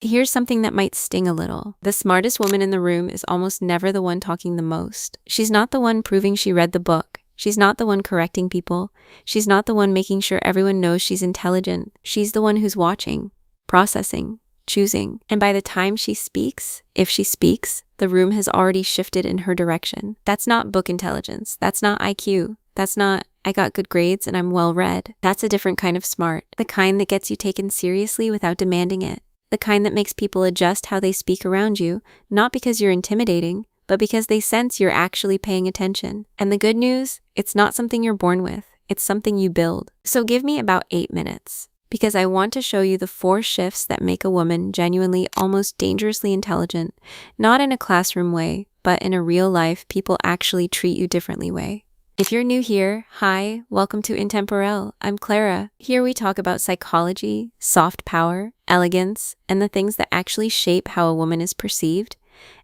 Here's something that might sting a little. The smartest woman in the room is almost never the one talking the most. She's not the one proving she read the book. She's not the one correcting people. She's not the one making sure everyone knows she's intelligent. She's the one who's watching, processing, choosing. And by the time she speaks, if she speaks, the room has already shifted in her direction. That's not book intelligence. That's not IQ. That's not, I got good grades and I'm well read. That's a different kind of smart. The kind that gets you taken seriously without demanding it. The kind that makes people adjust how they speak around you, not because you're intimidating, but because they sense you're actually paying attention. And the good news, it's not something you're born with. It's something you build. So give me about 8 minutes, because I want to show you the 4 shifts that make a woman genuinely, almost dangerously intelligent, not in a classroom way, but in a real life, people actually treat you differently way. If you're new here, hi, welcome to Intemporelle. I'm Clara. Here we talk about psychology, soft power, elegance, and the things that actually shape how a woman is perceived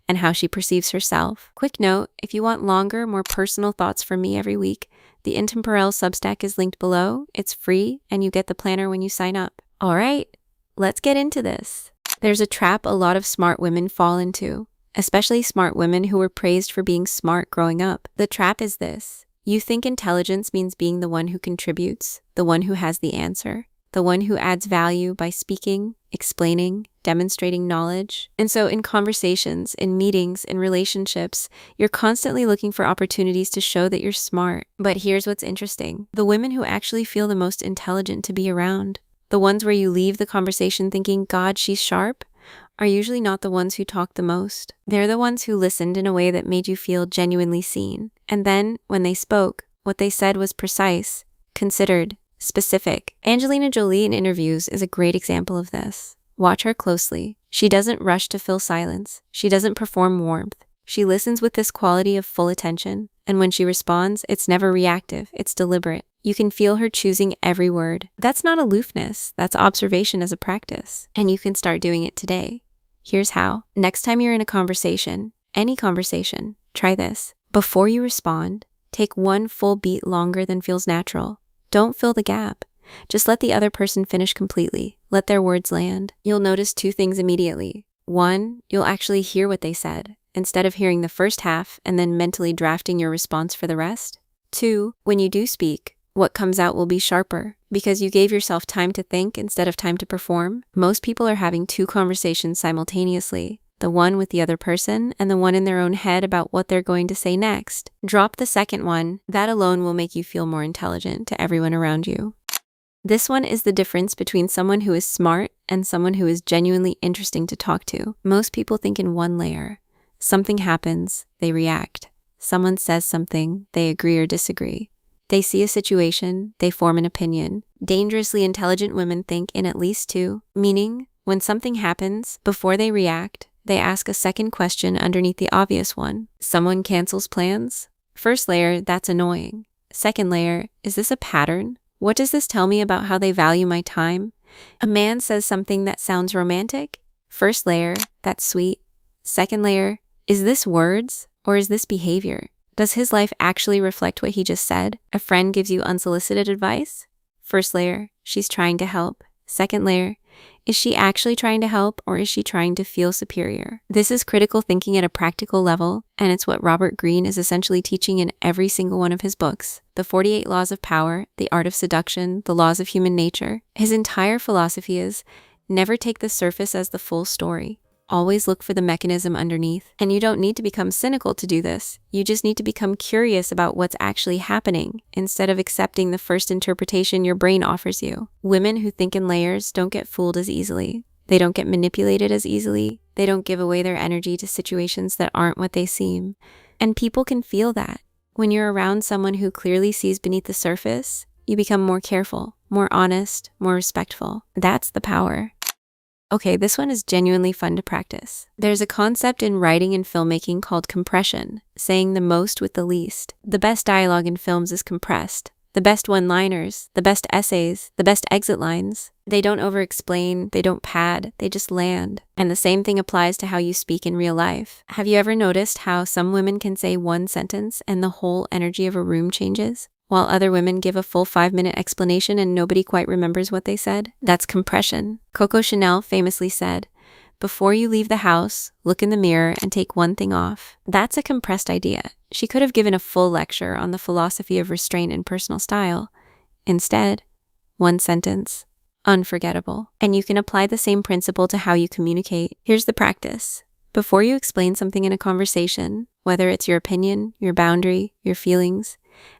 and how she perceives herself. Quick note, if you want longer, more personal thoughts from me every week, the Intemporelle Substack is linked below. It's free, and you get the planner when you sign up. All right, let's get into this. There's a trap a lot of smart women fall into, especially smart women who were praised for being smart growing up. The trap is this. You think intelligence means being the one who contributes, the one who has the answer, the one who adds value by speaking, explaining, demonstrating knowledge. And so in conversations, in meetings, in relationships, you're constantly looking for opportunities to show that you're smart. But here's what's interesting. The women who actually feel the most intelligent to be around, the ones where you leave the conversation thinking, God, she's sharp, are usually not the ones who talk the most. They're the ones who listened in a way that made you feel genuinely seen. And then, when they spoke, what they said was precise, considered, specific. Angelina Jolie in interviews is a great example of this. Watch her closely. She doesn't rush to fill silence. She doesn't perform warmth. She listens with this quality of full attention. And when she responds, it's never reactive, it's deliberate. You can feel her choosing every word. That's not aloofness, that's observation as a practice. And you can start doing it today. Here's how. Next time you're in a conversation, any conversation, try this. Before you respond, take one full beat longer than feels natural. Don't fill the gap. Just let the other person finish completely. Let their words land. You'll notice 2 things immediately. 1, you'll actually hear what they said, instead of hearing the first half and then mentally drafting your response for the rest. 2, when you do speak, what comes out will be sharper, because you gave yourself time to think instead of time to perform. Most people are having 2 conversations simultaneously, the one with the other person and the one in their own head about what they're going to say next. Drop the second one. That alone will make you feel more intelligent to everyone around you. This one is the difference between someone who is smart and someone who is genuinely interesting to talk to. Most people think in one layer. Something happens, they react. Someone says something, they agree or disagree. They see a situation, they form an opinion. Dangerously intelligent women think in at least 2, meaning when something happens, before they react, they ask a second question underneath the obvious one. Someone cancels plans? First layer, that's annoying. Second layer, is this a pattern? What does this tell me about how they value my time? A man says something that sounds romantic? First layer, that's sweet. Second layer, is this words or is this behavior? Does his life actually reflect what he just said? A friend gives you unsolicited advice? First layer, she's trying to help. Second layer, is she actually trying to help or is she trying to feel superior? This is critical thinking at a practical level, and it's what Robert Greene is essentially teaching in every single one of his books. The 48 Laws of Power, The Art of Seduction, The Laws of Human Nature. His entire philosophy is, never take the surface as the full story. Always look for the mechanism underneath. And you don't need to become cynical to do this. You just need to become curious about what's actually happening, instead of accepting the first interpretation your brain offers you. Women who think in layers don't get fooled as easily. They don't get manipulated as easily. They don't give away their energy to situations that aren't what they seem. And people can feel that. When you're around someone who clearly sees beneath the surface, you become more careful, more honest, more respectful. That's the power. Okay, this one is genuinely fun to practice. There's a concept in writing and filmmaking called compression, saying the most with the least. The best dialogue in films is compressed. The best one-liners, the best essays, the best exit lines. They don't over-explain, they don't pad, they just land. And the same thing applies to how you speak in real life. Have you ever noticed how some women can say one sentence and the whole energy of a room changes? While other women give a full 5-minute explanation and nobody quite remembers what they said? That's compression. Coco Chanel famously said, Before you leave the house, look in the mirror and take one thing off. That's a compressed idea. She could have given a full lecture on the philosophy of restraint and personal style. Instead, one sentence. Unforgettable. And you can apply the same principle to how you communicate. Here's the practice. Before you explain something in a conversation, whether it's your opinion, your boundary, your feelings,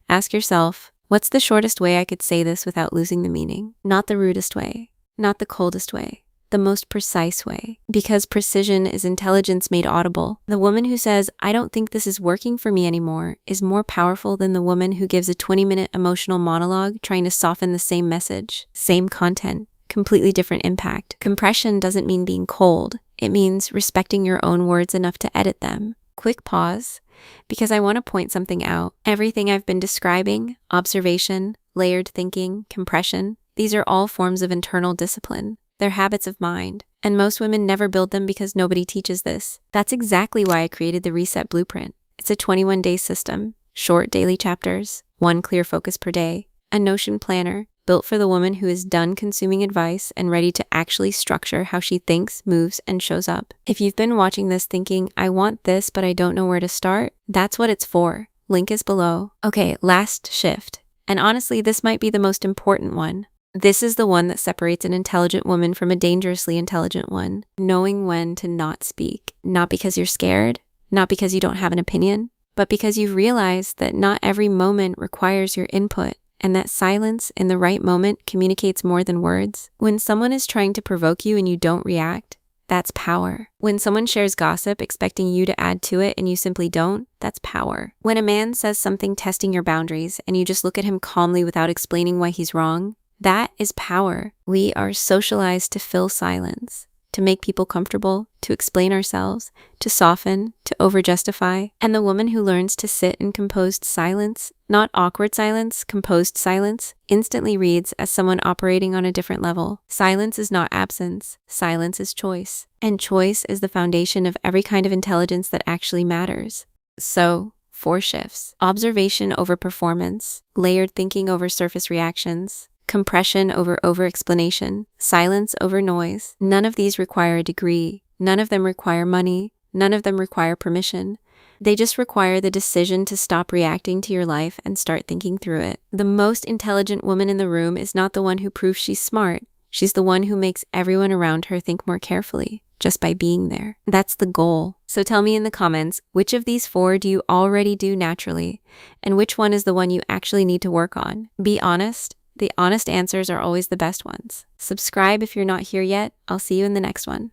ask yourself, what's the shortest way I could say this without losing the meaning? Not the rudest way, not the coldest way, the most precise way. Because precision is intelligence made audible. The woman who says, I don't think this is working for me anymore, is more powerful than the woman who gives a 20-minute emotional monologue trying to soften the same message, same content, completely different impact. Compression doesn't mean being cold. It means respecting your own words enough to edit them. Quick pause, because I want to point something out. Everything I've been describing, observation, layered thinking, compression, these are all forms of internal discipline. They're habits of mind, and most women never build them because nobody teaches this. That's exactly why I created the Reset Blueprint. It's a 21-day system, short daily chapters, one clear focus per day, a Notion planner, built for the woman who is done consuming advice and ready to actually structure how she thinks, moves, and shows up. If you've been watching this thinking, I want this, but I don't know where to start, that's what it's for. Link is below. Okay, last shift. And honestly, this might be the most important one. This is the one that separates an intelligent woman from a dangerously intelligent one. Knowing when to not speak. Not because you're scared, not because you don't have an opinion, but because you've realized that not every moment requires your input, and that silence in the right moment communicates more than words. When someone is trying to provoke you and you don't react, that's power. When someone shares gossip expecting you to add to it and you simply don't, that's power. When a man says something testing your boundaries and you just look at him calmly without explaining why he's wrong, that is power. We are socialized to fill silence, to make people comfortable, to explain ourselves, to soften, to over-justify. And the woman who learns to sit in composed silence, not awkward silence, composed silence, instantly reads as someone operating on a different level. Silence is not absence. Silence is choice. And choice is the foundation of every kind of intelligence that actually matters. So, 4 shifts. Observation over performance. Layered thinking over surface reactions. Compression over over-explanation, silence over noise. None of these require a degree. None of them require money. None of them require permission. They just require the decision to stop reacting to your life and start thinking through it. The most intelligent woman in the room is not the one who proves she's smart. She's the one who makes everyone around her think more carefully, just by being there. That's the goal. So tell me in the comments, which of these 4 do you already do naturally? And which one is the one you actually need to work on? Be honest. The honest answers are always the best ones. Subscribe if you're not here yet. I'll see you in the next one.